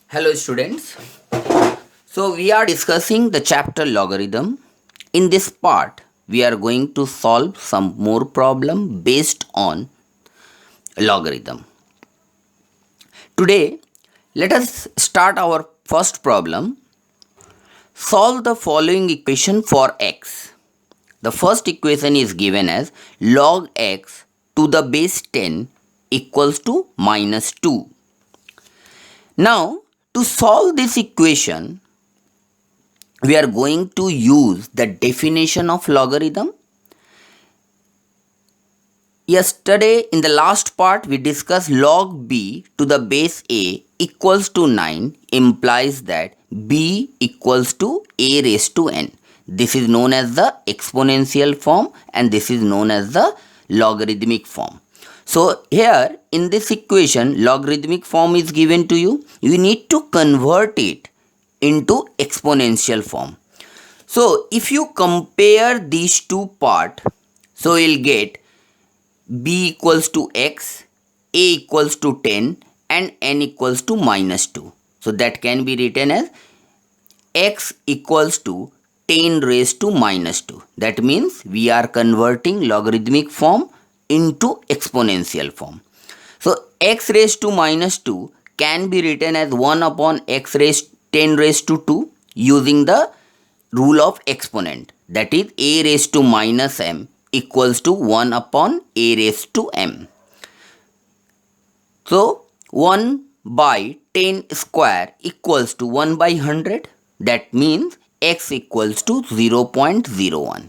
Hello students. So we are discussing the chapter logarithm. In this part, we are going to solve some more problem based on logarithm. Today, let us start our first problem. Solve the following equation for x. The first equation is given as log x to the base 10 equals to minus 2. Now, to solve this equation, we are going to use the definition of logarithm. Yesterday in the last part we discussed log b to the base a equals to 9 implies that b equals to a raised to n. This is known as the exponential form and this is known as the logarithmic form. So here in this equation logarithmic form is given to you. You need to convert it into exponential form. So if you compare these two parts, so you'll get b equals to x, a equals to 10 and n equals to minus 2. So that can be written as x equals to 10 raised to minus 2. That means we are converting logarithmic form into exponential form. So x raised to minus 2 can be written as 1 upon x raised 10 raised to 2 using the rule of exponent, that is a raised to minus m equals to 1 upon a raised to m. So 1 by 10 square equals to 1 by 100. That means x equals to 0.01.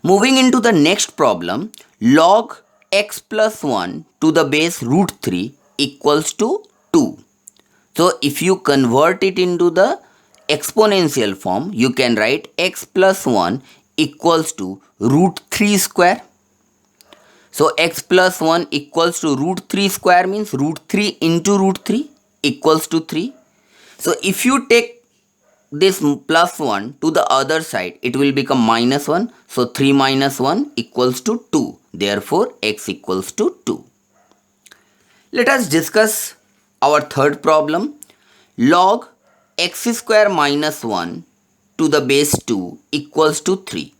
Moving into the next problem, log x plus 1 to the base root 3 equals to 2. So if you convert it into the exponential form, you can write x plus 1 equals to root 3 square. So x plus 1 equals to root 3 square means root 3 into root 3 equals to 3. So if you take this plus 1 to the other side, it will become minus 1. So 3 minus 1 equals to 2. Therefore x equals to 2. Let us discuss our third problem. Log x square minus 1 to the base 2 equals to 3.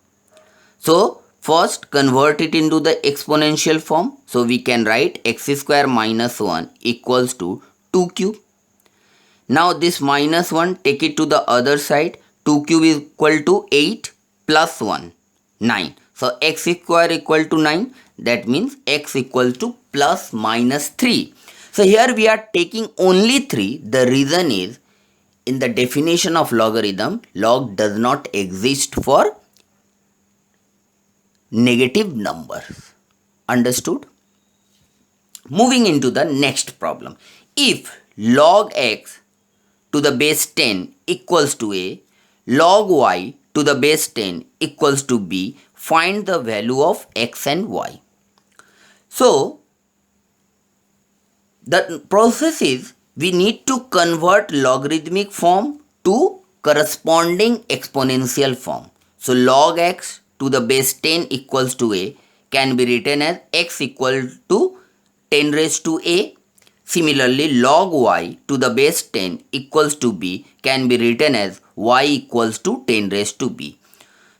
So first convert it into the exponential form. So we can write x square minus 1 equals to 2 cube. Now this minus 1 take it to the other side. 2 cube is equal to 8 plus 1 9. So x square equal to 9. That means x equal to plus minus 3. So here we are taking only 3. The reason is in the definition of logarithm, log does not exist for negative numbers. Understood? Moving into the next problem. If log x to the base 10 equals to a, log y to the base 10 equals to b, find the value of x and y. So the process is we need to convert logarithmic form to corresponding exponential form. So log x to the base 10 equals to a can be written as x equal to 10 raised to a. Similarly, log y to the base 10 equals to b can be written as y equals to 10 raised to b.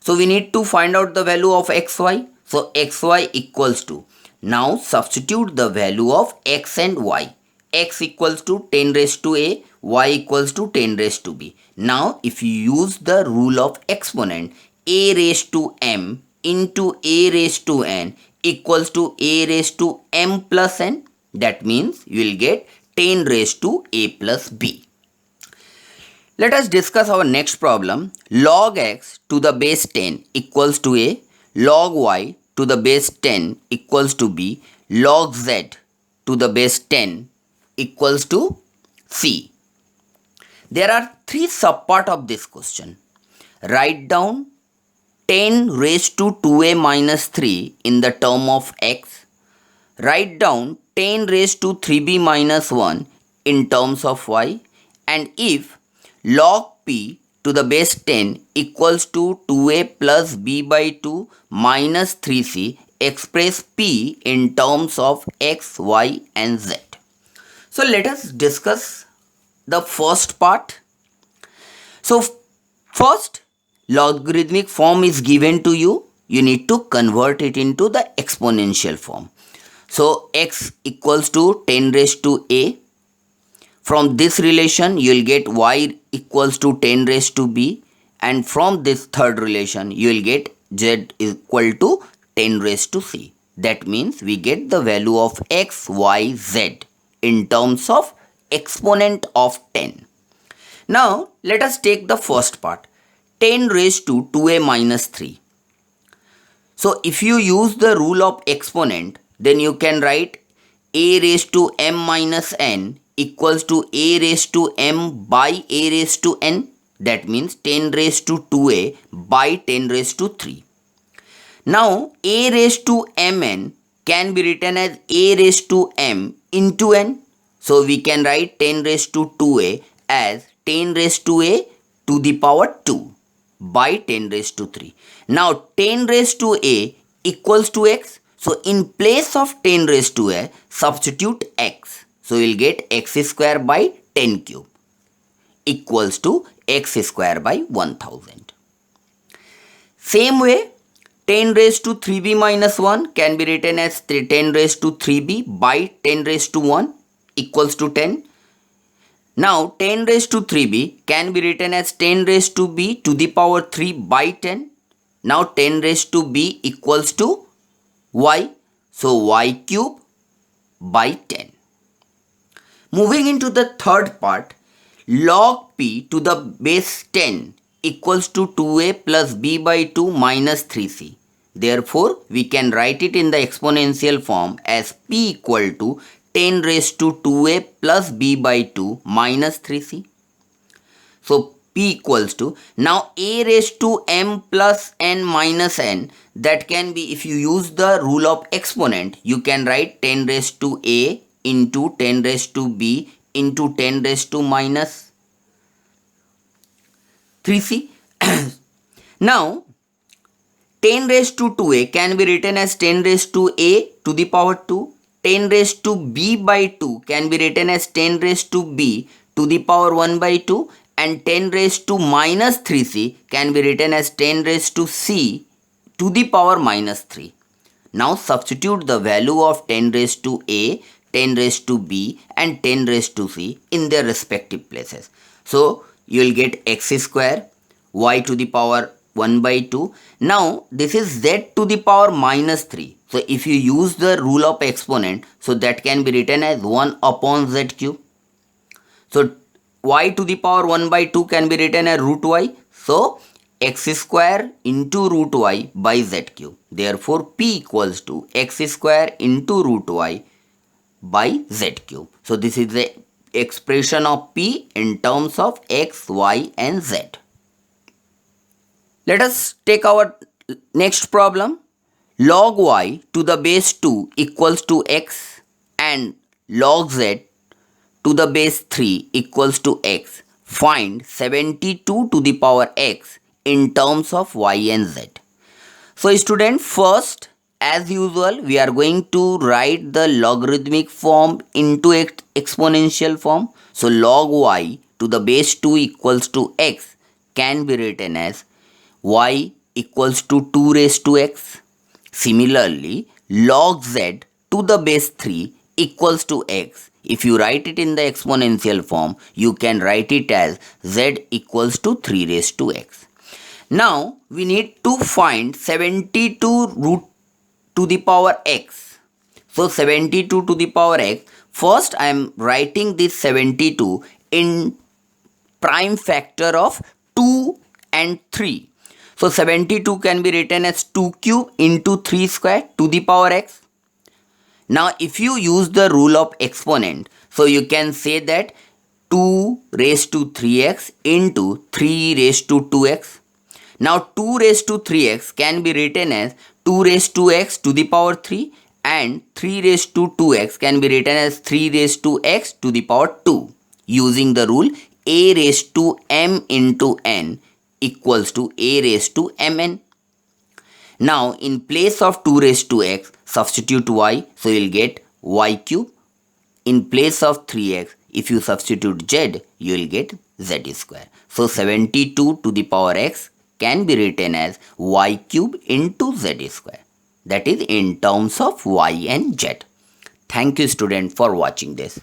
So we need to find out the value of xy. So xy equals to, now substitute the value of x and y. X equals to 10 raised to a, y equals to 10 raised to b. Now if you use the rule of exponent, a raised to m into a raised to n equals to a raised to m plus n. That means you will get 10 raised to a plus b. Let us discuss our next problem. Log x to the base 10 equals to a, log y to the base 10 equals to b, log z to the base 10 equals to c. There are three subparts of this question. Write down 10 raised to 2a minus 3 in the term of x. Write down 10 raised to 3b minus 1 in terms of y. And if log p to the base 10 equals to 2a plus b by 2 minus 3c, express p in terms of x, y and z. So let us discuss the first part. So first, logarithmic form is given to you. You need to convert it into the exponential form. So x equals to 10 raised to a. From this relation, you will get y equals to 10 raised to b. And from this third relation, you will get z equal to 10 raised to c. That means we get the value of x, y, z in terms of exponent of 10. Now, let us take the first part, 10 raised to 2a minus 3. So, if you use the rule of exponent, then you can write a raised to m minus n equals to a raised to m by a raised to n. That means 10 raised to 2a by 10 raised to 3. Now, a raised to mn can be written as a raised to m into n. So, we can write 10 raised to 2a as 10 raised to a to the power 2 by 10 raised to 3. Now 10 raised to a equals to x. So in place of 10 raised to a, substitute x. So we'll get x square by 10 cube equals to x square by 1000. Same way, 10 raised to 3b minus 1 can be written as 10 raised to 3b by 10 raised to 1 equals to 10. Now 10 raised to 3b can be written as 10 raised to b to the power 3 by 10. Now 10 raised to b equals to y. So y cube by 10. Moving into the third part, log p to the base 10 equals to 2a plus b by 2 minus 3c. Therefore, we can write it in the exponential form as p equal to 10 raised to 2a plus b by 2 minus 3c. So p equals to, now a raised to m plus n minus n, that can be, if you use the rule of exponent, you can write 10 raised to a into 10 raised to b into 10 raised to minus 3c. Now 10 raised to 2a can be written as 10 raised to a to the power 2. 10 raised to b by 2 can be written as 10 raised to b to the power 1 by 2, and 10 raised to minus 3c can be written as 10 raised to c to the power minus 3. Now substitute the value of 10 raised to a, 10 raised to b and 10 raised to c in their respective places. So you will get x square, y to the power 1 by 2. Now this is z to the power minus 3. So if you use the rule of exponent, so that can be written as 1 upon z cube. So y to the power 1 by 2 can be written as root y. So x square into root y by z cube. Therefore p equals to x square into root y by z cube. So this is the expression of p in terms of x, y and z. Let us take our next problem. Log y to the base 2 equals to x and log z to the base 3 equals to x. Find 72 to the power x in terms of y and z. So student, first as usual we are going to write the logarithmic form into exponential form. So log y to the base 2 equals to x can be written as y equals to 2 raised to x. Similarly, log z to the base 3 equals to x. If you write it in the exponential form, you can write it as z equals to 3 raised to x. Now, we need to find 72 root to the power x. So, 72 to the power x. First, I am writing this 72 in prime factor of 2 and 3. So 72 can be written as 2 cube into 3 square to the power x. Now if you use the rule of exponent, so you can say that 2 raised to 3x into 3 raised to 2x. Now 2 raised to 3x can be written as 2 raised to x to the power 3, and 3 raised to 2x can be written as 3 raised to x to the power 2 using the rule a raised to m into n equals to a raised to mn. Now in place of 2 raised to x, substitute y, so you will get y cube. In place of 3x, If you substitute z, you will get z square. So 72 to the power x can be written as y cube into z square. That is in terms of y and z. Thank you student for watching this.